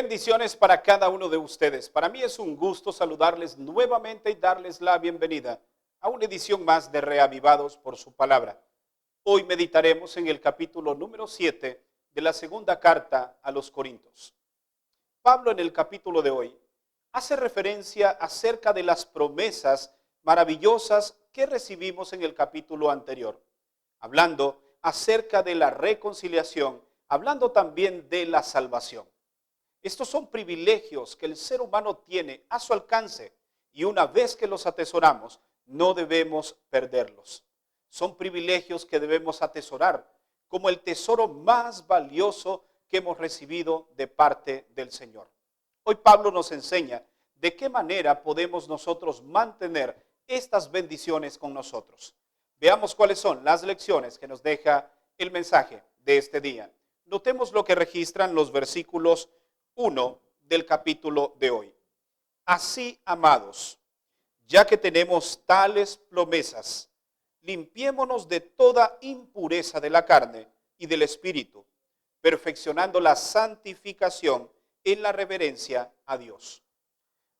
Bendiciones para cada uno de ustedes. Para mí es un gusto saludarles nuevamente y darles la bienvenida a una edición más de Reavivados por su palabra. Hoy meditaremos en el capítulo número 7 de la segunda carta a los Corintios. Pablo en el capítulo de hoy hace referencia acerca de las promesas maravillosas que recibimos en el capítulo anterior, hablando acerca de la reconciliación, hablando también de la salvación. Estos son privilegios que el ser humano tiene a su alcance y una vez que los atesoramos, no debemos perderlos. Son privilegios que debemos atesorar como el tesoro más valioso que hemos recibido de parte del Señor. Hoy Pablo nos enseña de qué manera podemos nosotros mantener estas bendiciones con nosotros. Veamos cuáles son las lecciones que nos deja el mensaje de este día. Notemos lo que registran los versículos 1 del capítulo de hoy. Así, amados, ya que tenemos tales promesas, limpiémonos de toda impureza de la carne y del espíritu, perfeccionando la santificación en la reverencia a Dios.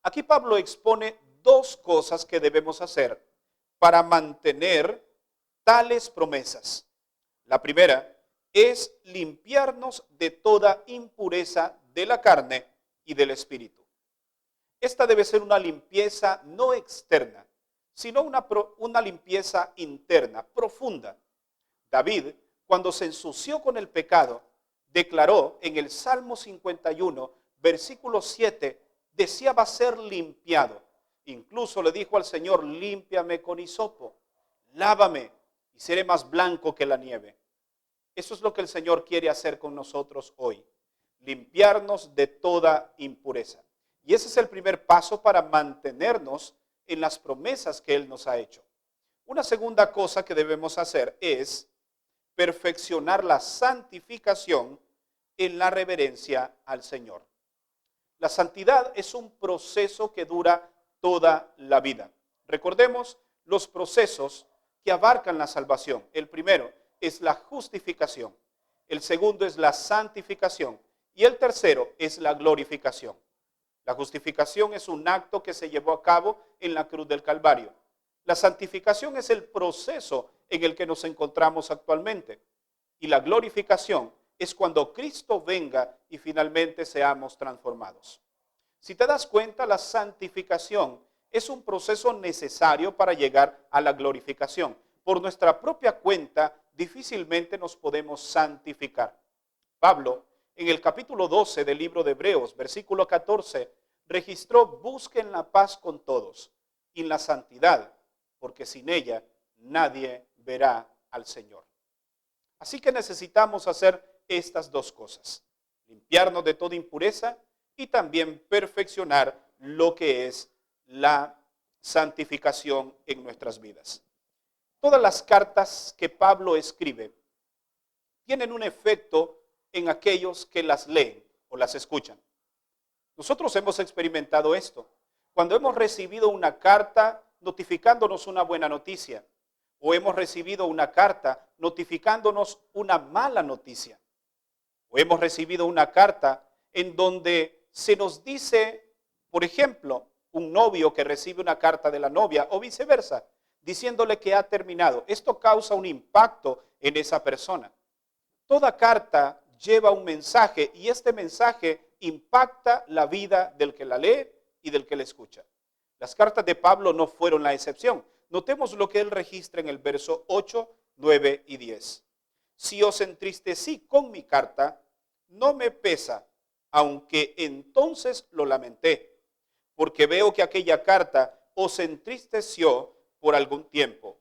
Aquí Pablo expone dos cosas que debemos hacer para mantener tales promesas. La primera es limpiarnos de toda impureza de la carne y del espíritu. Esta debe ser una limpieza no externa, sino una limpieza interna, profunda. David, cuando se ensució con el pecado, declaró en el Salmo 51, versículo 7, deseaba ser limpiado. Incluso le dijo al Señor, límpiame con hisopo, lávame y seré más blanco que la nieve. Eso es lo que el Señor quiere hacer con nosotros hoy, limpiarnos de toda impureza. Y ese es el primer paso para mantenernos en las promesas que Él nos ha hecho. Una segunda cosa que debemos hacer es perfeccionar la santificación en la reverencia al Señor. La santidad es un proceso que dura toda la vida. Recordemos los procesos que abarcan la salvación. El primero es la justificación, el segundo es la santificación y el tercero es la glorificación. La justificación es un acto que se llevó a cabo en la cruz del Calvario. La santificación es el proceso en el que nos encontramos actualmente. Y la glorificación es cuando Cristo venga y finalmente seamos transformados. Si te das cuenta, la santificación es un proceso necesario para llegar a la glorificación. Por nuestra propia cuenta, difícilmente nos podemos santificar. Pablo, en el capítulo 12 del libro de Hebreos, versículo 14, registró: busquen la paz con todos y la santidad, porque sin ella nadie verá al Señor. Así que necesitamos hacer estas dos cosas: limpiarnos de toda impureza y también perfeccionar lo que es la santificación en nuestras vidas. Todas las cartas que Pablo escribe tienen un efecto en aquellos que las leen o las escuchan. Nosotros hemos experimentado esto. Cuando hemos recibido una carta notificándonos una buena noticia, o hemos recibido una carta notificándonos una mala noticia, o hemos recibido una carta en donde se nos dice, por ejemplo, un novio que recibe una carta de la novia o viceversa, diciéndole que ha terminado. Esto causa un impacto en esa persona. Toda carta lleva un mensaje y este mensaje impacta la vida del que la lee y del que la escucha. Las cartas de Pablo no fueron la excepción. Notemos lo que él registra en el verso 8, 9 y 10. Si os entristecí con mi carta, no me pesa, aunque entonces lo lamenté, porque veo que aquella carta os entristeció por algún tiempo.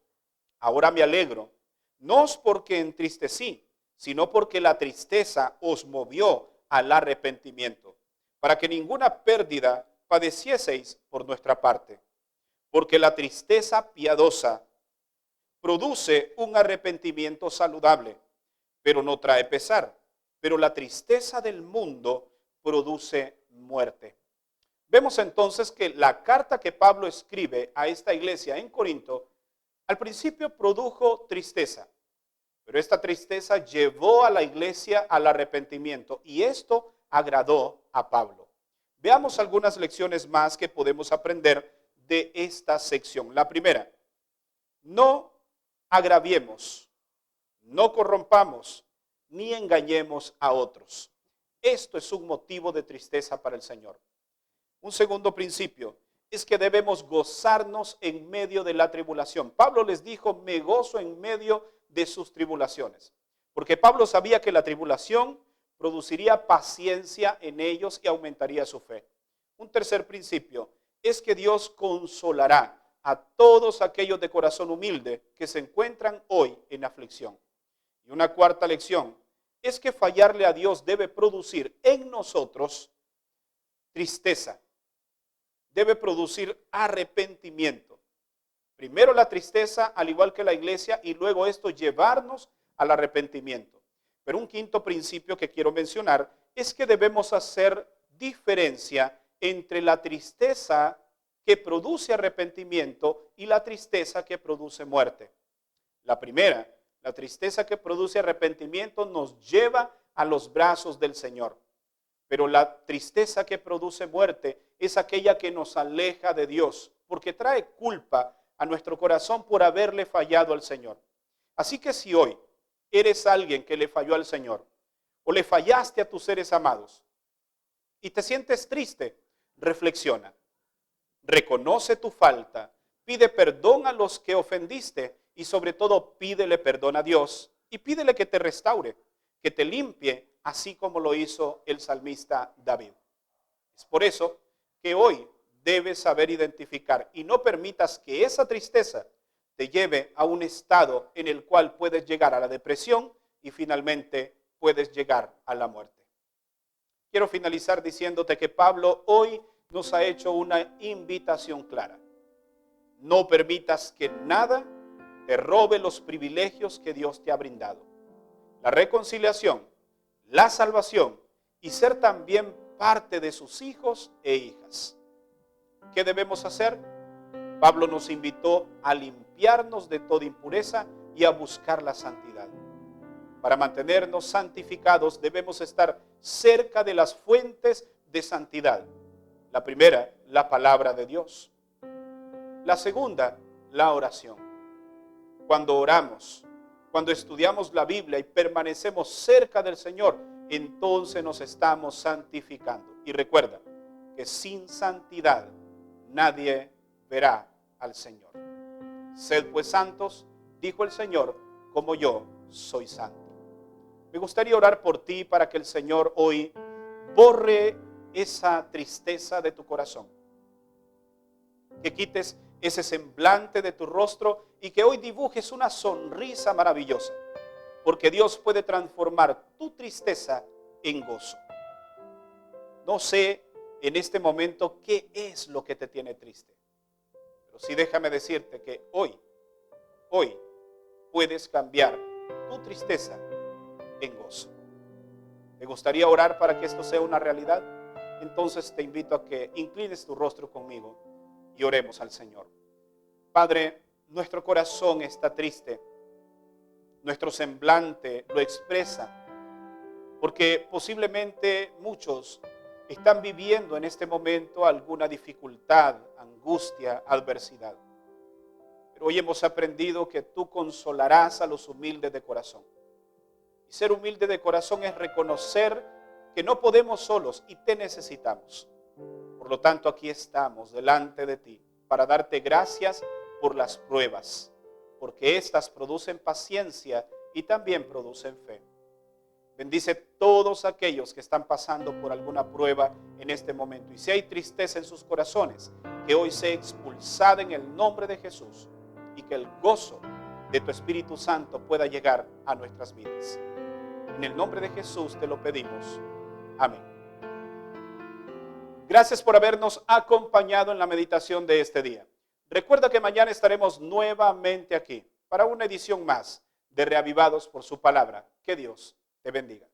Ahora me alegro, no es porque entristecí, sino porque la tristeza os movió al arrepentimiento, para que ninguna pérdida padecieseis por nuestra parte. Porque la tristeza piadosa produce un arrepentimiento saludable, pero no trae pesar. Pero la tristeza del mundo produce muerte. Vemos entonces que la carta que Pablo escribe a esta iglesia en Corinto, al principio produjo tristeza, pero esta tristeza llevó a la iglesia al arrepentimiento y esto agradó a Pablo. Veamos algunas lecciones más que podemos aprender de esta sección. La primera, no agraviemos, no corrompamos, ni engañemos a otros. Esto es un motivo de tristeza para el Señor. Un segundo principio es que debemos gozarnos en medio de la tribulación. Pablo les dijo, me gozo en medio de sus tribulaciones. Porque Pablo sabía que la tribulación produciría paciencia en ellos y aumentaría su fe. Un tercer principio es que Dios consolará a todos aquellos de corazón humilde que se encuentran hoy en aflicción. Y una cuarta lección es que fallarle a Dios debe producir en nosotros tristeza, debe producir arrepentimiento. Primero la tristeza, al igual que la iglesia, y luego esto llevarnos al arrepentimiento. Pero un quinto principio que quiero mencionar es que debemos hacer diferencia entre la tristeza que produce arrepentimiento y la tristeza que produce muerte. La primera, la tristeza que produce arrepentimiento nos lleva a los brazos del Señor. Pero la tristeza que produce muerte es aquella que nos aleja de Dios, porque trae culpa a nuestro corazón por haberle fallado al Señor. Así que si hoy eres alguien que le falló al Señor, o le fallaste a tus seres amados, y te sientes triste, reflexiona. Reconoce tu falta, pide perdón a los que ofendiste y sobre todo pídele perdón a Dios y pídele que te restaure, que te limpie, así como lo hizo el salmista David. Es por eso que hoy debes saber identificar y no permitas que esa tristeza te lleve a un estado en el cual puedes llegar a la depresión y finalmente puedes llegar a la muerte. Quiero finalizar diciéndote que Pablo hoy nos ha hecho una invitación clara. No permitas que nada te robe los privilegios que Dios te ha brindado. La reconciliación, la salvación y ser también parte de sus hijos e hijas. ¿Qué debemos hacer? Pablo nos invitó a limpiarnos de toda impureza y a buscar la santidad. Para mantenernos santificados debemos estar cerca de las fuentes de santidad. La primera, la palabra de Dios. La segunda, la oración. Cuando oramos, cuando estudiamos la Biblia y permanecemos cerca del Señor, entonces nos estamos santificando. Y recuerda que sin santidad nadie verá al Señor. Sed pues santos, dijo el Señor, como yo soy santo. Me gustaría orar por ti para que el Señor hoy borre esa tristeza de tu corazón. Que quites ese semblante de tu rostro y que hoy dibujes una sonrisa maravillosa. Porque Dios puede transformar tu tristeza en gozo. No sé en este momento qué es lo que te tiene triste. Pero sí déjame decirte que hoy puedes cambiar tu tristeza en gozo. ¿Te gustaría orar para que esto sea una realidad? Entonces te invito a que inclines tu rostro conmigo y oremos al Señor. Padre, nuestro corazón está triste. Nuestro semblante lo expresa, porque posiblemente muchos están viviendo en este momento alguna dificultad, angustia, adversidad. Pero hoy hemos aprendido que tú consolarás a los humildes de corazón. Y ser humilde de corazón es reconocer que no podemos solos y te necesitamos. Por lo tanto, aquí estamos delante de ti para darte gracias por las pruebas, porque éstas producen paciencia y también producen fe. Bendice todos aquellos que están pasando por alguna prueba en este momento. Y si hay tristeza en sus corazones, que hoy sea expulsada en el nombre de Jesús y que el gozo de tu Espíritu Santo pueda llegar a nuestras vidas. En el nombre de Jesús te lo pedimos. Amén. Gracias por habernos acompañado en la meditación de este día. Recuerda que mañana estaremos nuevamente aquí para una edición más de Reavivados por su palabra. Que Dios te bendiga.